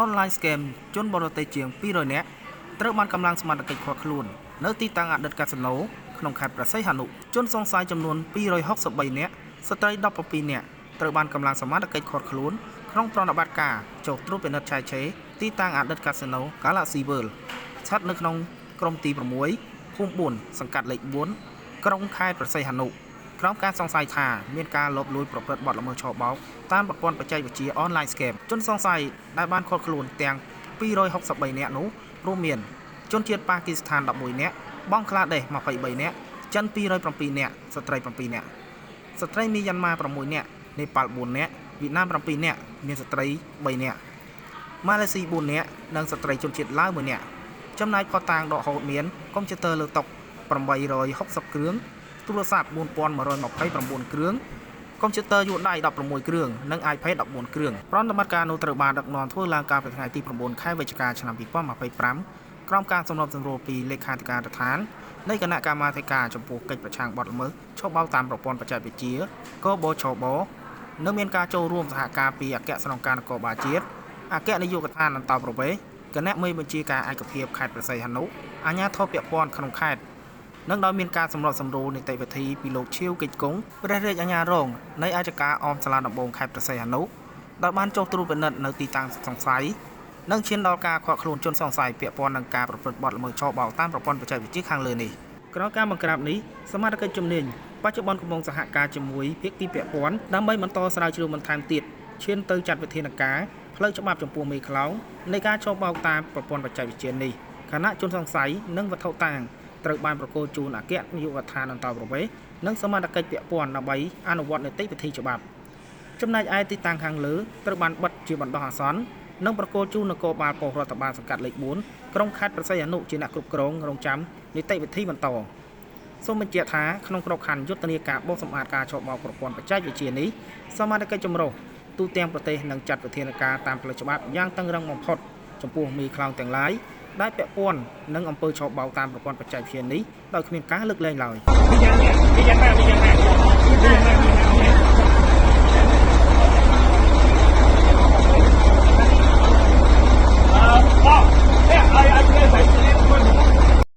online scam ជនបរទេសជាង200នាក់ត្រូវបានកម្លាំងសមត្ថកិច្ចឃាត់ខ្លួននៅទីតាំងអតីតកាស៊ីណូក្នុងខេត្តព្រះសីហនុជនសង្ស័យចំនួន263នាក់ស្ត្រី17នាក់ត្រូវបានកម្លាំងសមត្ថកិច្ចឃាត់ខ្លួនក្នុងប្រតិបត្តិការចុះត្រួតពិនិត្យឆែកឆេរទីតាំងអតីតកាស៊ីណូ Galaxy World ស្ថិតនៅក្នុងក្រុមទី6ភូមិ4សង្កាត់លេខ4ក្រុងខេត្តព្រះសីហនុក្រោមការសង្ស័យថាមានការលបលួចប្រព្រឹត្តបទល្មើសឆបោកតាមប្រព័ន្ធបច្ចេកវិទ្យា online scam ជនសង្ស័យដែលបានឃាត់ខ្លួនទាំង263នាក់នោះរួមមានជនជាតិប៉ាគីស្ថាន11នាក់បង់ក្លាដេស23នាក់ចិន207នាក់ស្ត្រី7នាក់ស្ត្រីមីយ៉ាន់ម៉ា6នាក់នេប៉ាល់4នាក់វៀតណាម7នាក់មានស្ត្រី3នាក់ម៉ាឡេស៊ី4នាក់និងស្ត្រីជនជាតិឡាវ1នាក់ចំណែកផតាំងដកហូតមានកុំព្យូទ័រលើតុ860គ្រឿងទូរស័ព្ទ4129គ្រឿងកុំព្យូទ័រយួរដៃ16គ្រឿងនិង iPad 14គ្រឿងប្រតិបត្តិការនោះត្រូវបានដឹកនាំធ្វើឡើងកាលពីថ្ងៃទី9ខែវិច្ឆិកាឆ្នាំ2025ក្រោមការសម្របសម្រួលពីលេខាធិការដ្ឋាននៃគណៈកម្មាធិការចំពោះកិច្ចប្រឆាំងបទល្មើសឆបោកតាមប្រព័ន្ធបច្ចេកវិទ្យាកបឆបនៅមានការចូលរួមសហការពីអគ្គស្នងការនគរបាលជាតិអគ្គនាយកដ្ឋានអន្តរប្រវេសន៍គណៈមេបញ្ជាការឯកភាពខេត្តព្រះសីហនុអាជ្ញាធរពាក់ព័ន្ធក្នុងខេត្តនិងដោយមានការសម្របសម្រួលនីតិវិធីពីលោកឈៀវកិច្ចគង់ព្រះរាជអាជ្ញារងនៃអัยការអមសាលាដំបងខេត្តព្រះសីហនុដែលបានចុះត្រួតពិនិត្យនៅទីតាំងសង្ស័យនិងឈានដល់ការឃាត់ខ្លួនជនសង្ស័យពាក់ព័ន្ធនឹងការប្រព្រឹត្តបទល្មើសឆបោកតាមប្រព័ន្ធបច្ចេកវិទ្យាខាងលើនេះក្រោយការបង្ក្រាបនេះសមាជិកជំនាញបច្ចុប្បន្នកំពុងសហការជាមួយភាគីពាក់ព័ន្ធដើម្បីបន្តស្រាវជ្រាវបន្ថែមទៀតឈានទៅចាត់វិធានការផ្លូវច្បាប់ចំពោះមេខ្លោងនៃការឆបោកតាមប្រព័ន្ធបច្ចេកវិទ្យានេះគណៈជនសង្ស័យនិងវត្ថុតាងត្រូវបានប្រកល់ជូនអគ្គនាយកដ្ឋានអន្តរប្រវេសន៍និងសមាជិកពាក់ព័ន្ធដើម្បីអនុវត្តនីតិវិធីច្បាប់ចំណែកឯទីតាំងខាងលើត្រូវបានបិទជាបណ្ដោះអាសន្ននិងប្រកល់ជូននគរបាលប៉ុស្តិ៍រដ្ឋបាលសង្កាត់លេខ4ក្រុងខេត្តព្រះសីហនុជាអ្នកគ្រប់គ្រងរងចាំនីតិវិធីបន្តសូមបញ្ជាក់ថាក្នុងក្របខ័ណ្ឌយុទ្ធនាការបោសសម្អាតការឆបោកប្រព័ន្ធបច្ចេកវិទ្យានេះសមាជិកចម្រុះទូទាំងប្រទេសនឹងចាត់វិធានការតាមផ្លូវច្បាប់យ៉ាងតឹងរ៉ឹងបំផុតចំពោះមេខ្លោងទាំងឡាយដែលពាក់ព័ន្ធនឹងអំពើឆបោកតាមប្រព័ន្ធបច្ចេកវិទ្យានេះដោយគ្មានការលើកលែងឡើយ